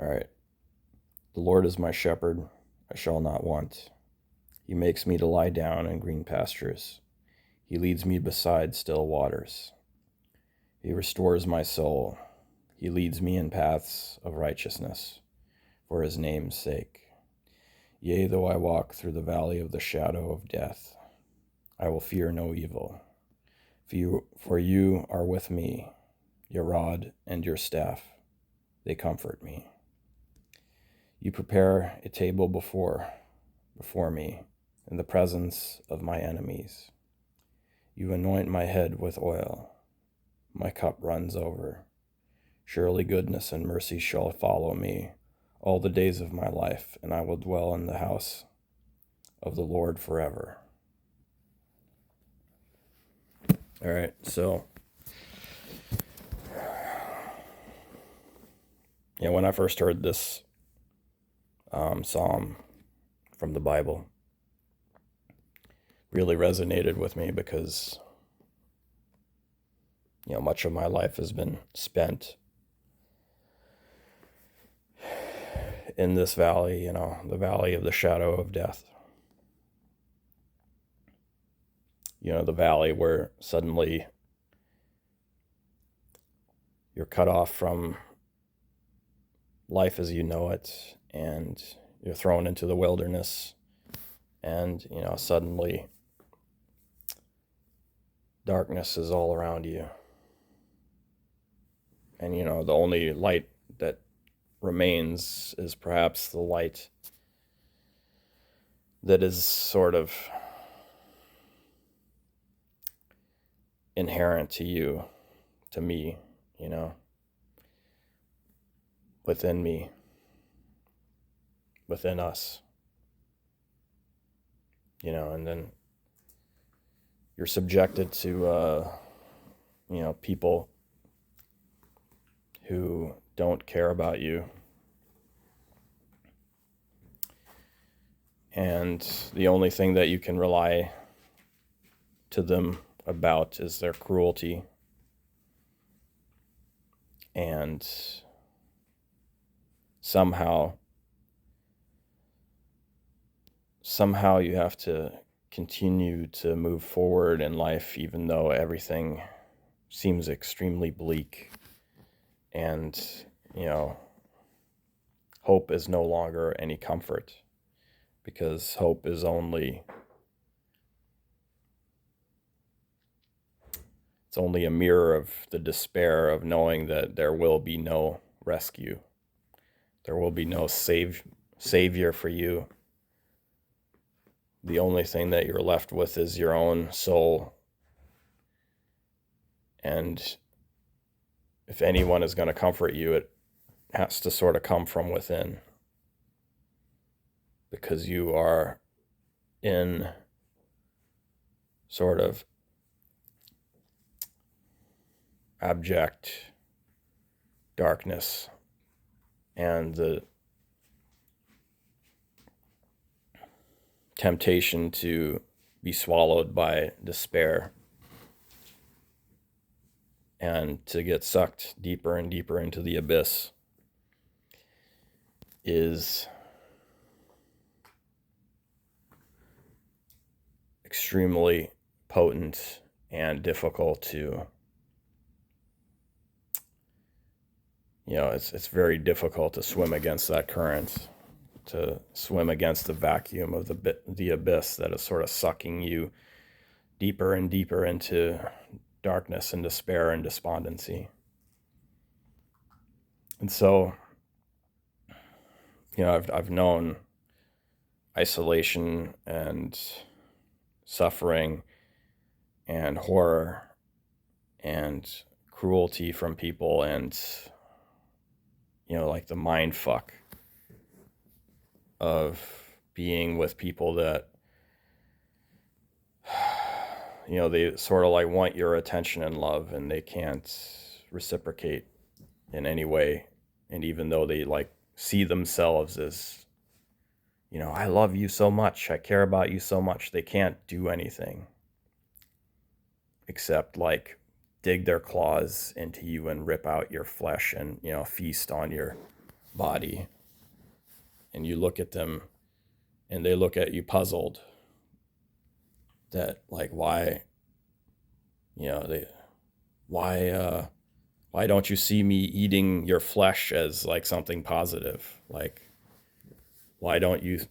All right. The Lord is my shepherd, I shall not want. He makes me to lie down in green pastures. He leads me beside still waters. He restores my soul. He leads me in paths of righteousness for his name's sake. Yea, though I walk through the valley of the shadow of death, I will fear no evil. For you are with me, your rod and your staff, they comfort me. You prepare a table before me in the presence of my enemies. You anoint my head with oil. My cup runs over. Surely goodness and mercy shall follow me all the days of my life, and I will dwell in the house of the Lord forever. All right, so when I first heard this psalm from the Bible, really resonated with me because much of my life has been spent in this valley, the valley of the shadow of death. The valley where suddenly you're cut off from life as you know it, and you're thrown into the wilderness, and suddenly darkness is all around you, and the only light that remains is perhaps the light that is sort of inherent to you, to me, within me, within us, and then you're subjected to, people who don't care about you. And the only thing that you can rely to them about is their cruelty. And somehow you have to continue to move forward in life, even though everything seems extremely bleak. And, hope is no longer any comfort, because hope is only a mirror of the despair of knowing that there will be no rescue. There will be no savior for you. The only thing that you're left with is your own soul. And if anyone is going to comfort you, it has to sort of come from within, because you are in sort of abject darkness, and the temptation to be swallowed by despair and to get sucked deeper and deeper into the abyss is extremely potent and difficult to, it's very difficult to swim against that current, to swim against the vacuum of the abyss that is sort of sucking you deeper and deeper into darkness and despair and despondency. And so, I've known isolation and suffering and horror and cruelty from people, and like the mind fuck of being with people that they sort of like want your attention and love, and they can't reciprocate in any way. And even though they like see themselves as, I love you so much, I care about you so much, they can't do anything except like dig their claws into you and rip out your flesh and, feast on your body, and you look at them and they look at you puzzled, that like, why, why don't you see me eating your flesh as like something positive? Like, why don't you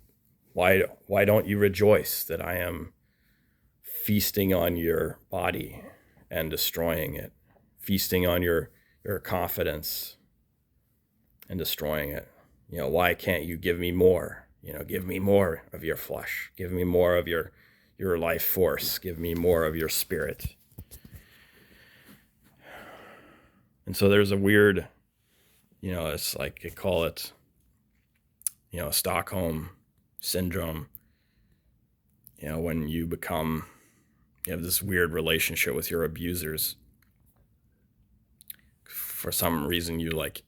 rejoice that I am feasting on your body and destroying it, feasting on your confidence and destroying it? Why can't you give me more? Give me more of your flesh. Give me more of your life force. Give me more of your spirit. And so there's a weird, it's like they call it, Stockholm syndrome. When you have this weird relationship with your abusers. For some reason, you like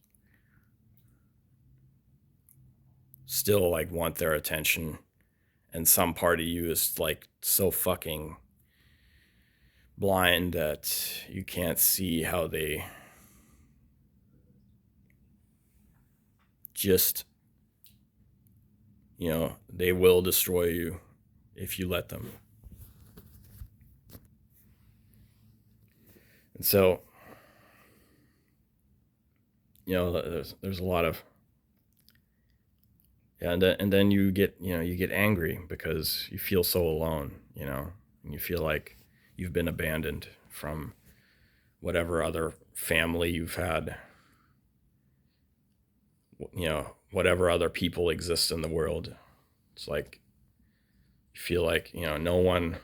still like want their attention, and some part of you is like so fucking blind that you can't see how they just, they will destroy you if you let them. And so, there's a lot of, and then you get angry because you feel so alone, and you feel like you've been abandoned from whatever other family you've had, whatever other people exist in the world. It's like you feel like no one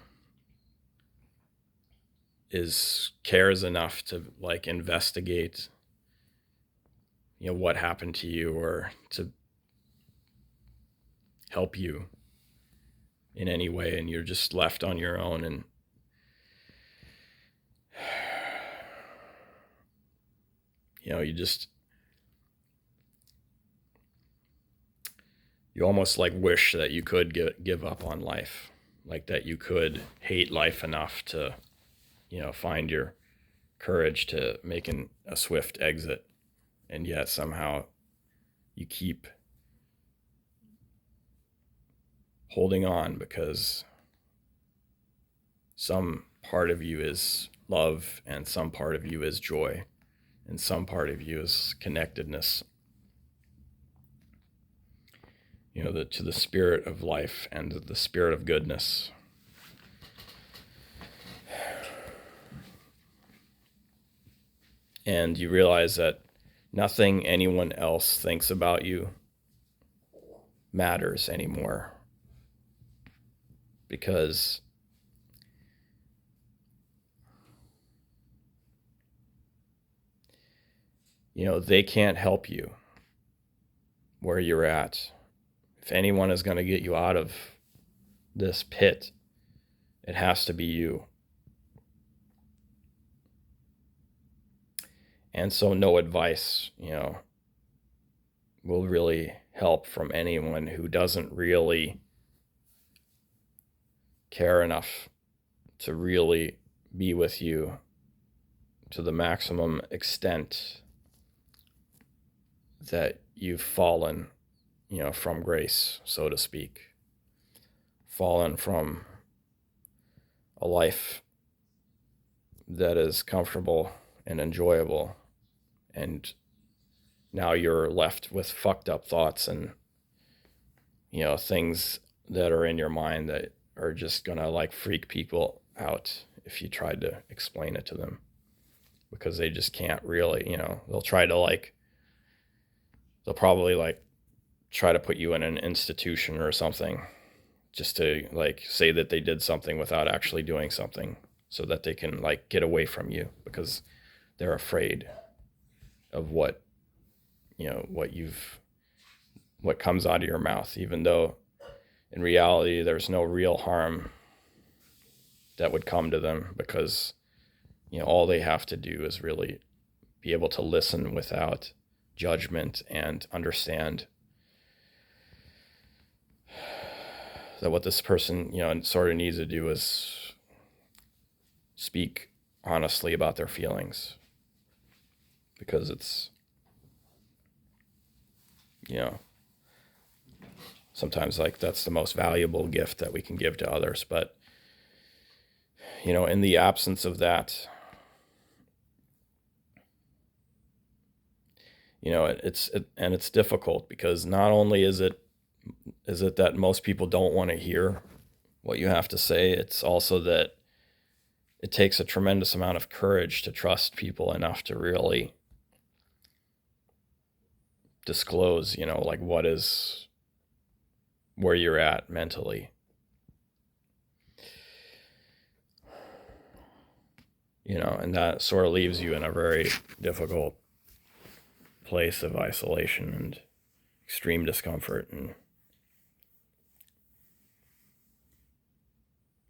cares enough to like investigate what happened to you, or to help you in any way, and you're just left on your own. And you almost like wish that you could give up on life, like that you could hate life enough to find your courage to make a swift exit, and yet somehow you keep holding on because some part of you is love, and some part of you is joy, and some part of you is connectedness, to the spirit of life and the spirit of goodness. And you realize that nothing anyone else thinks about you matters anymore, because they can't help you where you're at. If anyone is going to get you out of this pit, it has to be you. And so no advice, will really help from anyone who doesn't really care enough to really be with you to the maximum extent that you've fallen, from grace, so to speak. Fallen from a life that is comfortable and enjoyable, and now you're left with fucked up thoughts and things that are in your mind that are just gonna like freak people out if you tried to explain it to them, because they just can't really, they'll probably like try to put you in an institution or something, just to like say that they did something without actually doing something, so that they can like get away from you, because they're afraid of what comes out of your mouth, even though in reality there's no real harm that would come to them, because all they have to do is really be able to listen without judgment and understand that what this person sort of needs to do is speak honestly about their feelings, because it's you know, sometimes like that's the most valuable gift that we can give to others. But, you know, in the absence of that, you know, it's difficult because not only is it that most people don't want to hear what you have to say, it's also that it takes a tremendous amount of courage to trust people enough to really disclose, you know, like where you're at mentally. You know, and that sort of leaves you in a very difficult place of isolation and extreme discomfort, and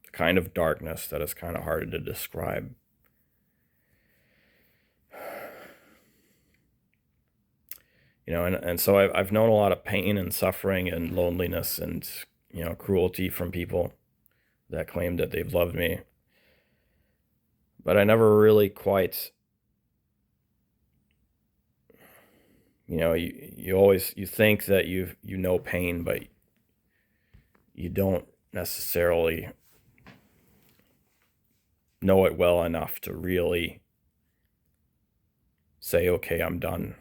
the kind of darkness that is kind of hard to describe. You know, and so I've known a lot of pain and suffering and loneliness and, you know, cruelty from people that claim that they've loved me. But I never really quite, you know, you think that you know pain, but you don't necessarily know it well enough to really say, okay, I'm done.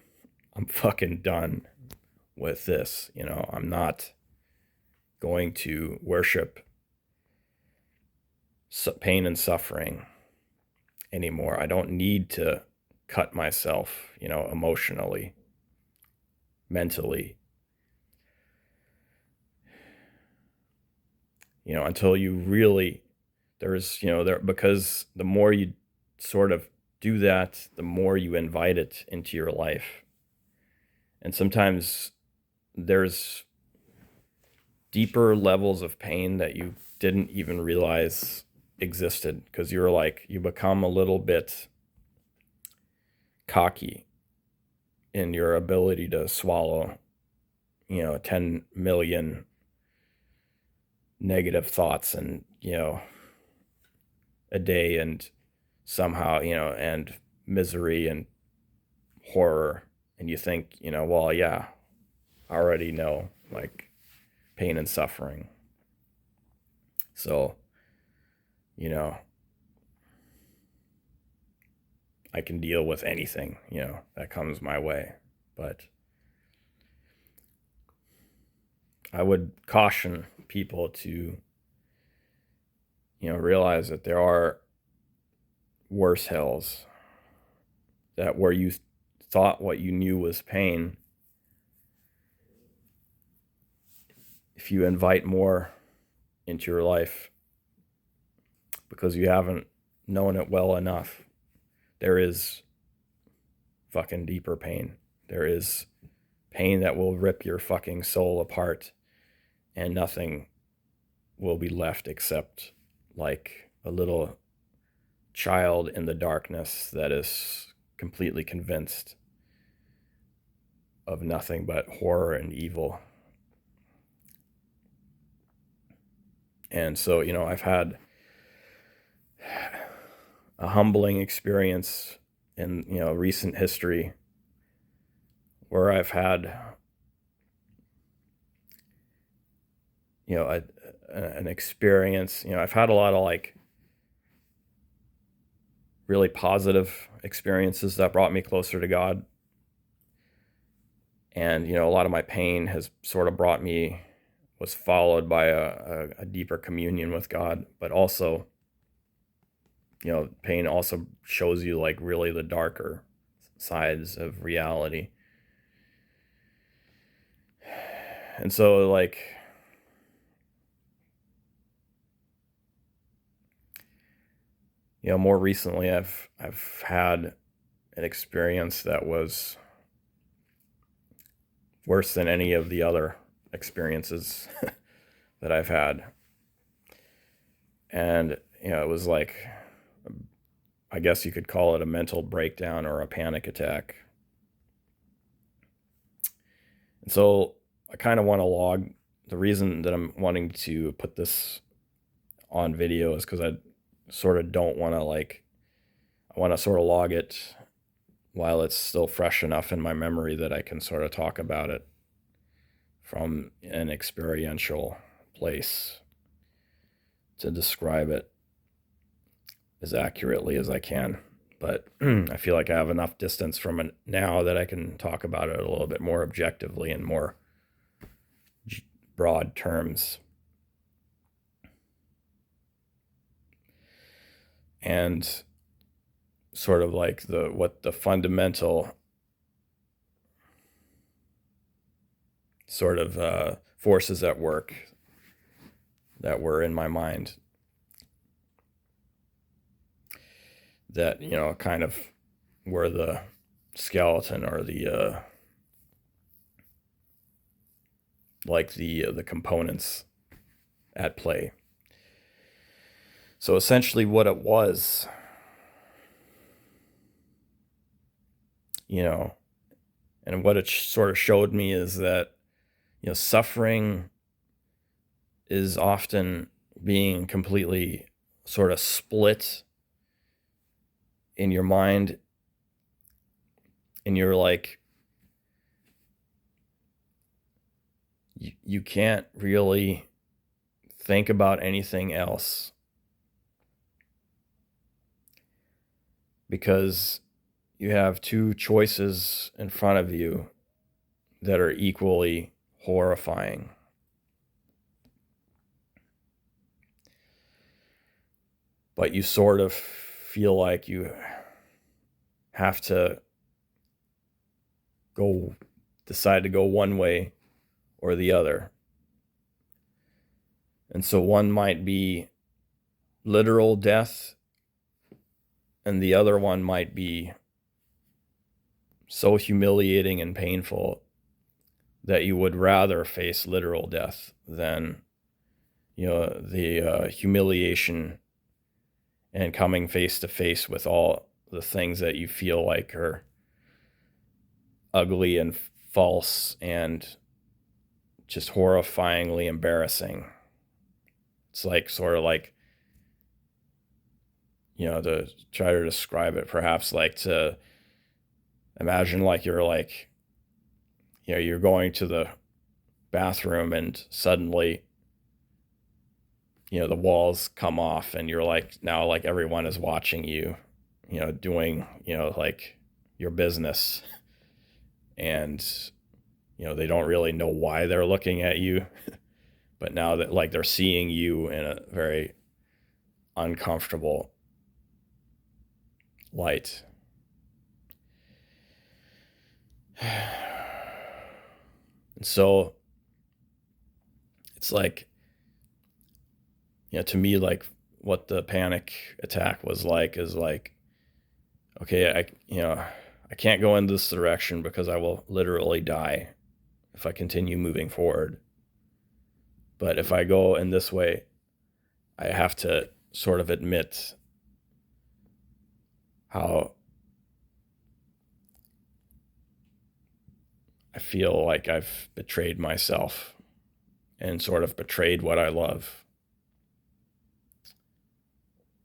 I'm fucking done with this. You know, I'm not going to worship pain and suffering anymore. I don't need to cut myself, you know, emotionally, mentally, you know, until you really, there's, you know, because the more you sort of do that, the more you invite it into your life. And sometimes there's deeper levels of pain that you didn't even realize existed, because you're like, you become a little bit cocky in your ability to swallow, you know, 10 million negative thoughts and, you know, a day, and somehow, you know, and misery and horror. And you think, you know, well, yeah, I already know, like, pain and suffering. So, you know, I can deal with anything, you know, that comes my way. But I would caution people to, you know, realize that there are worse hells, that where you thought what you knew was pain, if you invite more into your life because you haven't known it well enough, there is fucking deeper pain. There is pain that will rip your fucking soul apart, and nothing will be left except like a little child in the darkness that is completely convinced of nothing but horror and evil. And so, you know, I've had a humbling experience in, you know, recent history where I've had, you know, an experience, you know, I've had a lot of like really positive experiences that brought me closer to God. And, you know, a lot of my pain has sort of was followed by a deeper communion with God. But also, you know, pain also shows you like really the darker sides of reality. And so, like, you know, more recently I've had an experience that was worse than any of the other experiences that I've had. And, you know, it was like, I guess you could call it a mental breakdown or a panic attack. And so I kind of want to log, the reason that I'm wanting to put this on video is because I sort of don't want to I want to sort of log it while it's still fresh enough in my memory that I can sort of talk about it. from an experiential place to describe it as accurately as I can. But I feel like I have enough distance from it now that I can talk about it a little bit more objectively in more broad terms. And sort of like what the fundamental sort of forces at work that were in my mind that, kind of were the skeleton or the the components at play. So essentially what it was, and what it sort of showed me is that, suffering is often being completely sort of split in your mind, and you're like, you can't really think about anything else because you have two choices in front of you that are equally horrifying. But you sort of feel like you have to decide to go one way or the other. And so one might be literal death, and the other one might be so humiliating and painful that you would rather face literal death than, the humiliation and coming face to face with all the things that you feel like are ugly and false and just horrifyingly embarrassing. It's like sort of like, to try to describe it, perhaps like to imagine like you're like, you're going to the bathroom and suddenly, the walls come off and you're like, now like everyone is watching you, doing, like your business. And, they don't really know why they're looking at you. But now that like they're seeing you in a very uncomfortable light. And so it's like, to me, like what the panic attack was like is like, okay, I can't go in this direction because I will literally die if I continue moving forward. But if I go in this way, I have to sort of admit how I feel like I've betrayed myself and sort of betrayed what I love.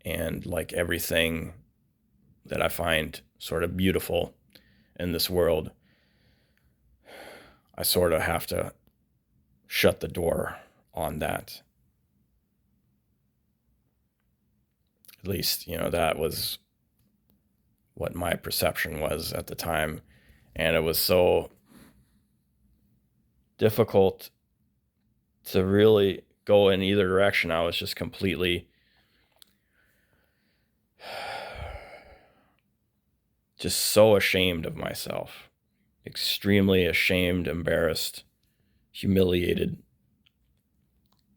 And like everything that I find sort of beautiful in this world, I sort of have to shut the door on that. At least, that was what my perception was at the time. And it was so difficult to really go in either direction. I was just completely just so ashamed of myself, extremely ashamed, embarrassed, humiliated.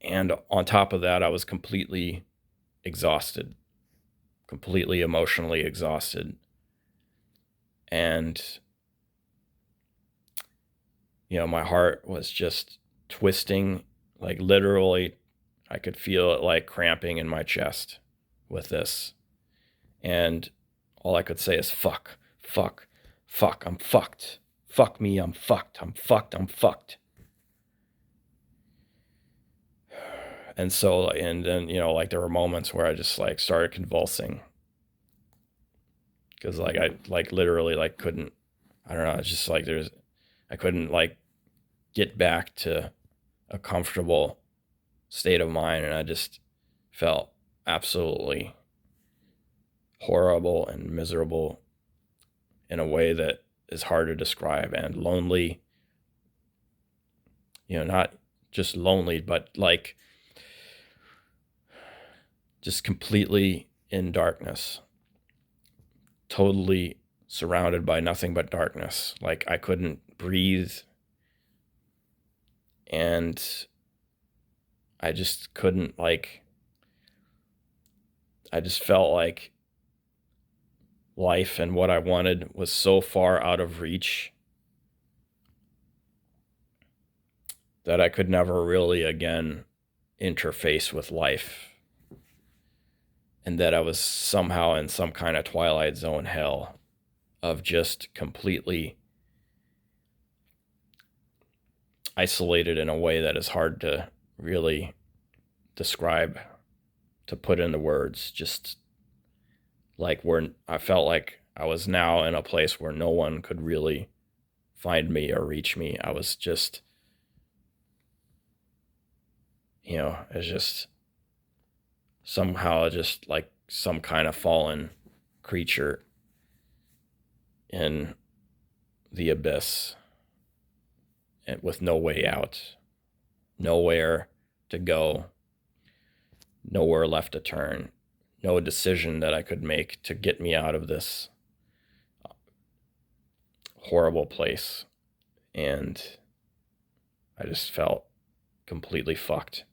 And on top of that, I was completely exhausted, completely emotionally exhausted. And, my heart was just twisting, like literally, I could feel it like cramping in my chest with this. And all I could say is fuck, fuck, fuck, I'm fucked. Fuck me, I'm fucked, I'm fucked, I'm fucked. And so, and then, like there were moments where I just like started convulsing. Cause I like literally like couldn't, I don't know, it's just like I couldn't like get back to a comfortable state of mind. And I just felt absolutely horrible and miserable in a way that is hard to describe, and lonely, not just lonely, but like just completely in darkness, totally surrounded by nothing but darkness. Like I couldn't breathe, and I just couldn't, I just felt like life and what I wanted was so far out of reach that I could never really again interface with life, and that I was somehow in some kind of Twilight Zone hell of just completely isolated in a way that is hard to really describe, to put into words. Just like where I felt like I was now in a place where no one could really find me or reach me. I was just, it's just somehow just like some kind of fallen creature in the abyss, and with no way out, nowhere to go, nowhere left to turn, no decision that I could make to get me out of this horrible place. And I just felt completely fucked.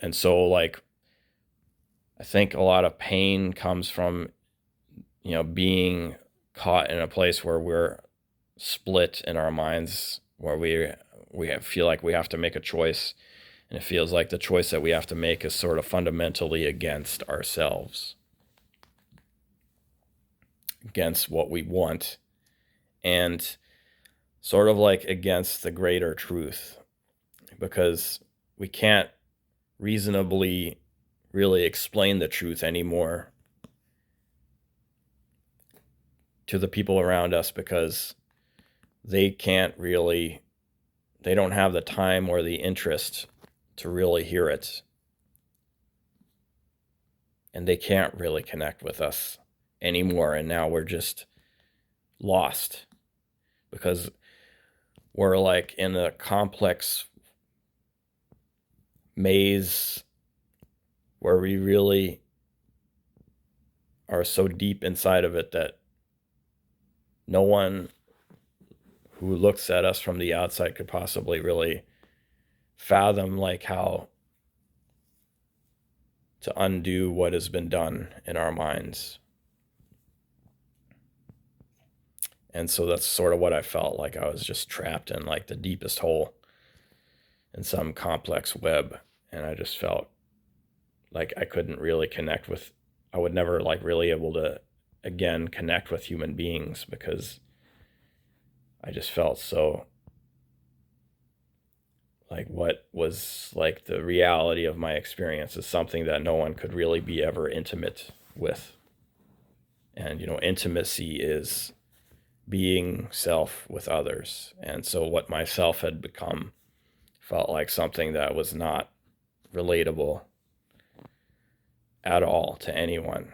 And so like I think a lot of pain comes from being caught in a place where we're split in our minds, where we feel like we have to make a choice, and it feels like the choice that we have to make is sort of fundamentally against ourselves, against what we want, and sort of like against the greater truth, because we can't reasonably really explain the truth anymore to the people around us, because they don't have the time or the interest to really hear it. And they can't really connect with us anymore. And now we're just lost, because we're like in a complex maze where we really are so deep inside of it that no one who looks at us from the outside could possibly really fathom like how to undo what has been done in our minds. And so that's sort of what I felt like. I was just trapped in like the deepest hole in some complex web, and I just felt like I couldn't really connect with, I would never like really able to again connect with human beings, because I just felt so like what was like the reality of my experience is something that no one could really be ever intimate with. And intimacy is being self with others, and so what myself had become felt like something that was not relatable at all to anyone,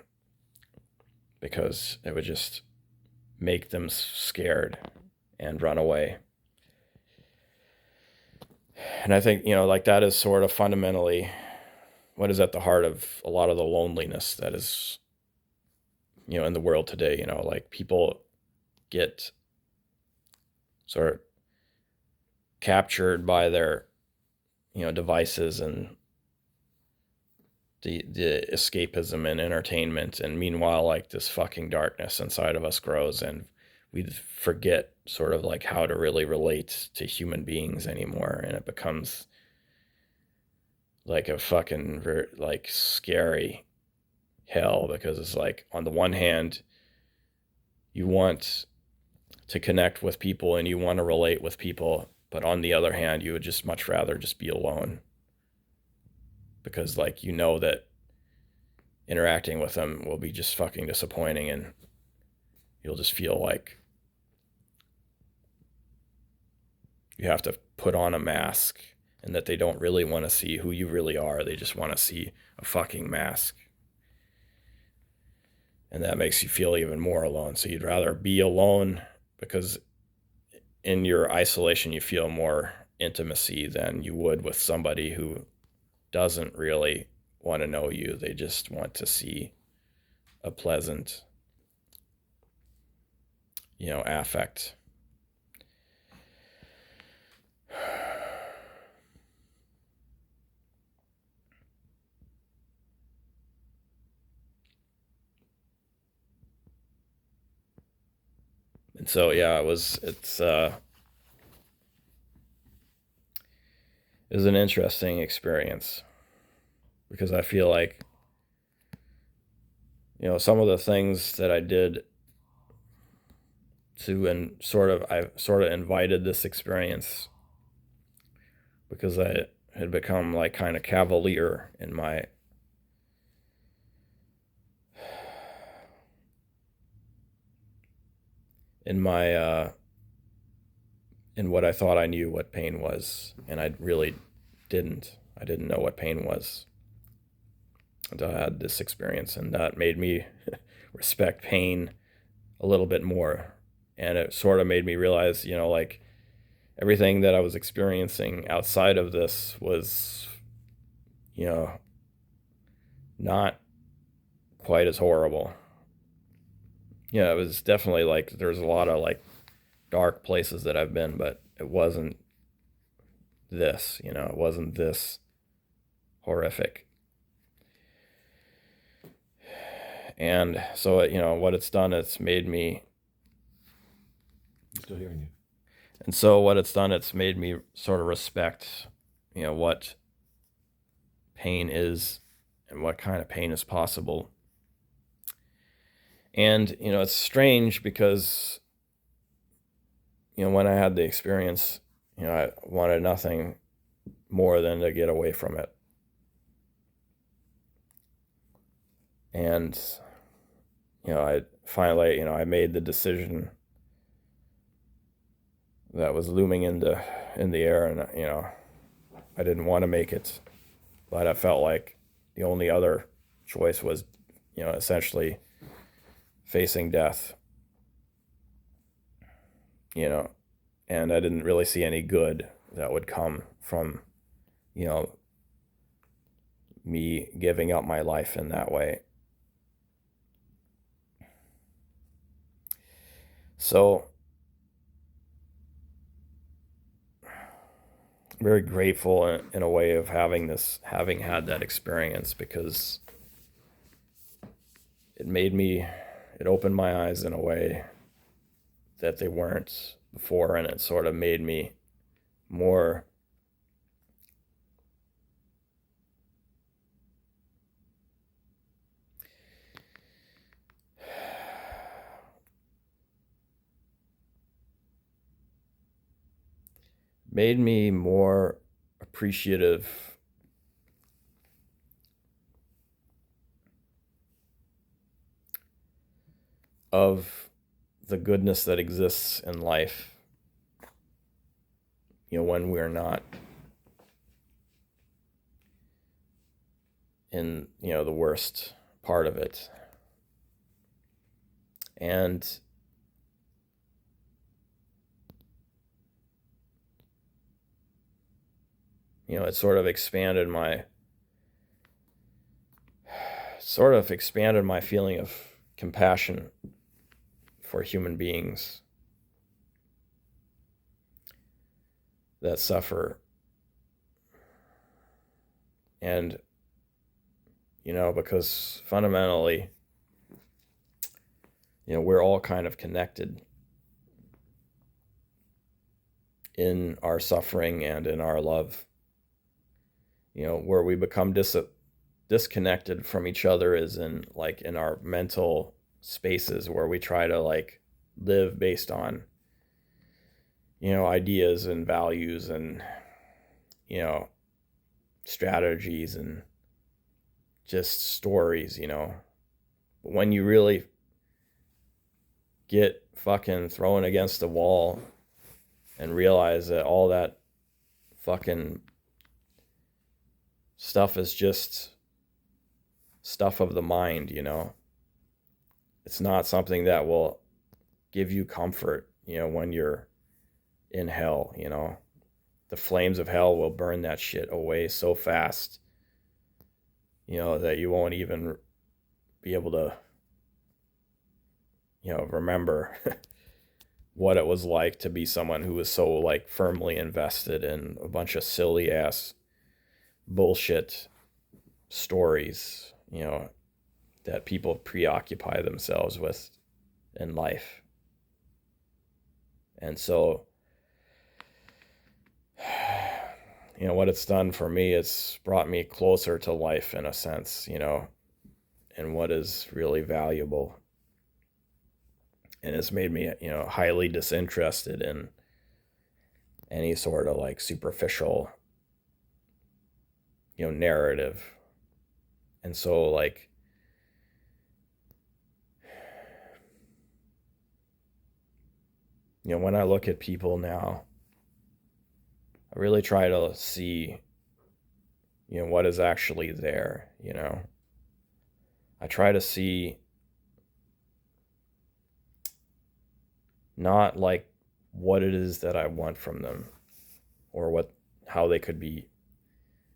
because it would just make them scared and run away. And I think, like that is sort of fundamentally what is at the heart of a lot of the loneliness that is, in the world today. Like people get sort of captured by their, devices and the escapism and entertainment. And meanwhile, like this fucking darkness inside of us grows, and we forget sort of like how to really relate to human beings anymore. And it becomes like a fucking like scary hell, because it's like on the one hand, you want to connect with people and you want to relate with people, but on the other hand, you would just much rather just be alone, because like that interacting with them will be just fucking disappointing, and you'll just feel like you have to put on a mask, and that they don't really want to see who you really are. They just want to see a fucking mask. And that makes you feel even more alone. So you'd rather be alone, because in your isolation you feel more intimacy than you would with somebody who doesn't really want to know you. They just want to see a pleasant, affect. And so, yeah, it was an interesting experience, because I feel like, some of the things that I did I sort of invited this experience, because I had become like kind of cavalier in my in what I thought I knew what pain was, and I really didn't. I didn't know what pain was until I had this experience, and that made me respect pain a little bit more. And it sort of made me realize, like, everything that I was experiencing outside of this was, not quite as horrible. It was definitely like there's a lot of like dark places that I've been, but it wasn't this, it wasn't this horrific. And so, what it's done, it's made me. I'm still hearing you. And so what it's done, it's made me sort of respect, what pain is and what kind of pain is possible. And, it's strange because, when I had the experience, I wanted nothing more than to get away from it. And, I finally, I made the decision that was looming in the air, and, I didn't want to make it, but I felt like the only other choice was, essentially facing death, and I didn't really see any good that would come from, me giving up my life in that way. So, I'm very grateful in a way of having had that experience, because it opened my eyes in a way that they weren't before, and it sort of made me more appreciative of the goodness that exists in life, when we're not in, the worst part of it. And it sort of expanded my feeling of compassion for human beings that suffer. And, because fundamentally, we're all kind of connected in our suffering and in our love. Where we become disconnected from each other is in our mental spaces, where we try to live based on, ideas and values and, strategies and just stories, But when you really get fucking thrown against the wall and realize that all that fucking stuff is just stuff of the mind, you know. It's not something that will give you comfort, you know, when you're in hell, you know. The flames of hell will burn that shit away so fast, you know, that you won't even be able to, you know, remember what it was like to be someone who was so like firmly invested in a bunch of silly ass bullshit stories, you know, that people preoccupy themselves with in life. And so, you know, what it's done for me, it's brought me closer to life in a sense, you know, and what is really valuable. And it's made me, you know, highly disinterested in any sort of like superficial, you know, narrative. And so, like, you know, when I look at people now, I really try to see, you know, what is actually there, you know. I try to see not like what it is that I want from them or how they could be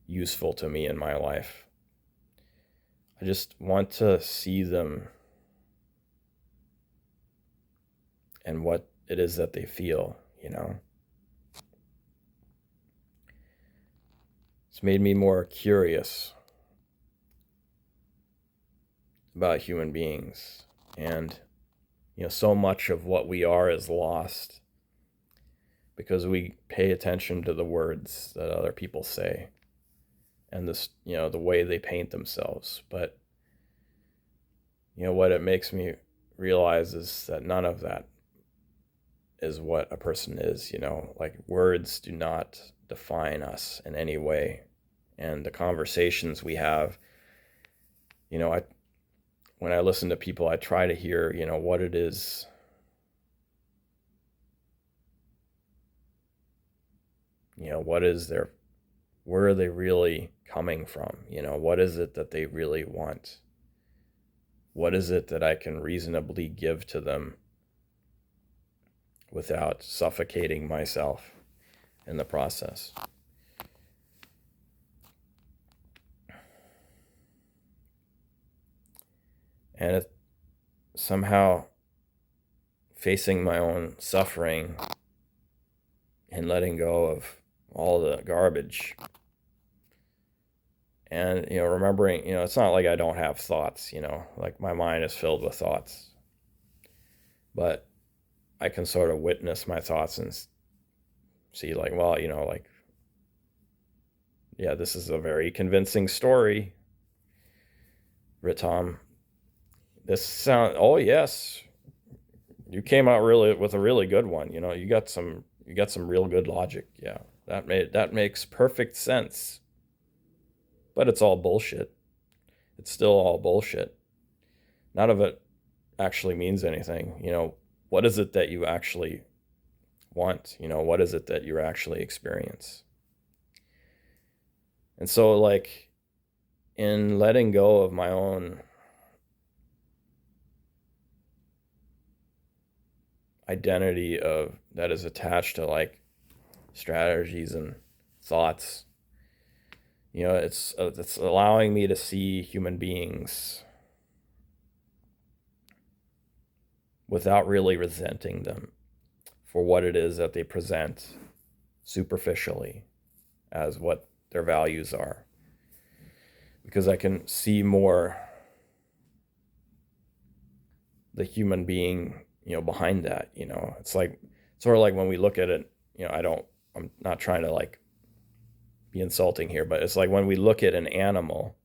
useful to me in my life. I just want to see them and what it is that they feel, you know. It's made me more curious about human beings. And, you know, so much of what we are is lost because we pay attention to the words that other people say and this, you know, the way they paint themselves. But, you know, what it makes me realize is that none of that is what a person is, you know. Like, words do not define us in any way. And the conversations we have, you know, when I listen to people, I try to hear, you know, what it is, you know, where are they really coming from? You know, what is it that they really want? What is it that I can reasonably give to them without suffocating myself in the process? And it somehow facing my own suffering and letting go of all the garbage and, you know, remembering, you know, it's not like I don't have thoughts, you know, like my mind is filled with thoughts, but I can sort of witness my thoughts and see like, well, you know, like, yeah, this is a very convincing story, Ritam. Oh yes, you came out really with a really good one. You know, you got some real good logic. Yeah, that makes perfect sense. But it's all bullshit. It's still all bullshit. None of it actually means anything. You know, what is it that you actually want? You know, what is it that you actually experience? And so, like, in letting go of my own identity of that is attached to like strategies and thoughts, you know, it's allowing me to see human beings without really resenting them for what it is that they present superficially as what their values are, because I can see more the human being, you know, behind that. You know, it's like sort of like when we look at it, you know, I'm not trying to like be insulting here, but it's like when we look at an animal,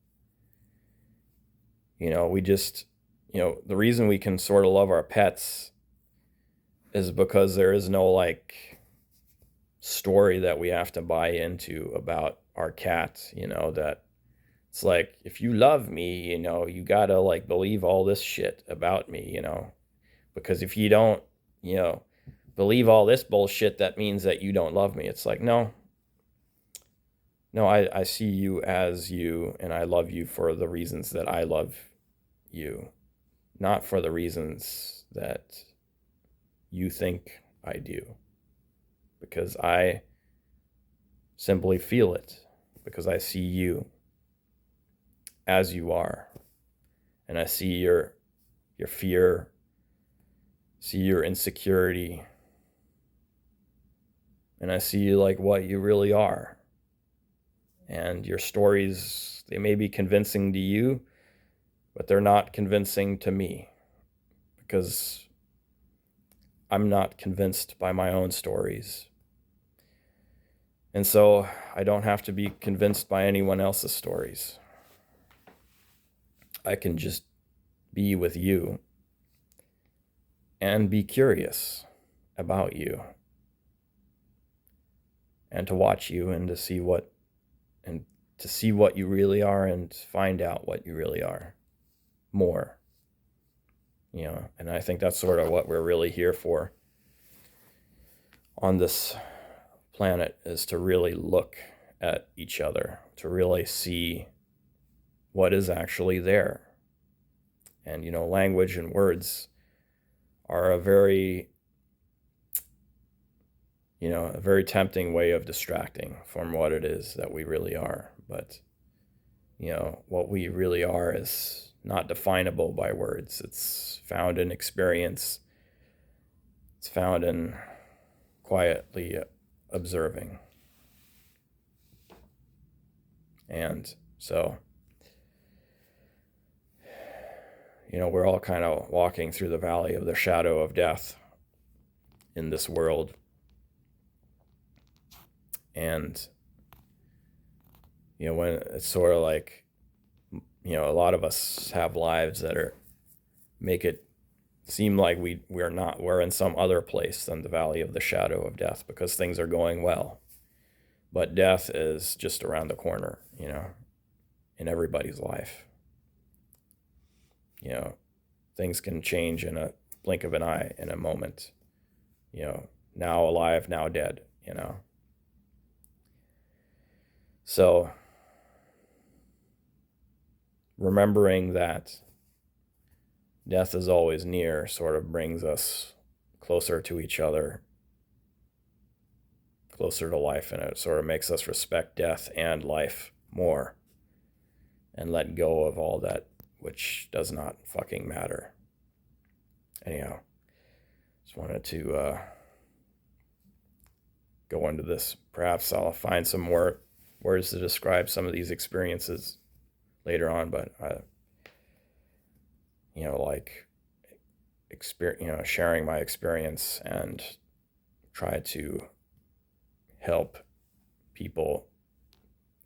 you know, we just, you know, the reason we can sort of love our pets is because there is no like story that we have to buy into about our cat, you know, that it's like, if you love me, you know, you gotta like believe all this shit about me, you know, because if you don't, you know, believe all this bullshit, that means that you don't love me. It's like, no, I see you as you, and I love you for the reasons that I love you, not for the reasons that you think I do. Because I simply feel it, because I see you as you are. And I see your fear, see your insecurity, and I see you like what you really are. And your stories, they may be convincing to you, but they're not convincing to me, because I'm not convinced by my own stories. And so I don't have to be convinced by anyone else's stories. I can just be with you and be curious about you, and to watch you and to see what you really are, and find out what you really are more. And I think that's sort of what we're really here for on this planet, is to really look at each other, to really see what is actually there. And, language and words are a very tempting way of distracting from what it is that we really are. But, what we really are is not definable by words. It's found in experience. It's found in quietly observing. And so, we're all kind of walking through the valley of the shadow of death in this world. And, when it's sort of like, a lot of us have lives that make it seem like we're in some other place than the valley of the shadow of death, because things are going well. But death is just around the corner, in everybody's life. Things can change in a blink of an eye, in a moment. Now alive, now dead, So, remembering that death is always near sort of brings us closer to each other, closer to life, and it sort of makes us respect death and life more, and let go of all that which does not fucking matter. Anyhow, just wanted to go into this. Perhaps I'll find some more words to describe some of these experiences later on, but sharing my experience and try to help people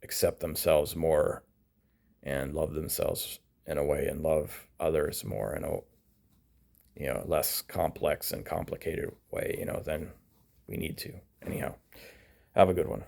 accept themselves more and love themselves in a way, and love others more in a less complex and complicated way, than we need to. Anyhow, have a good one.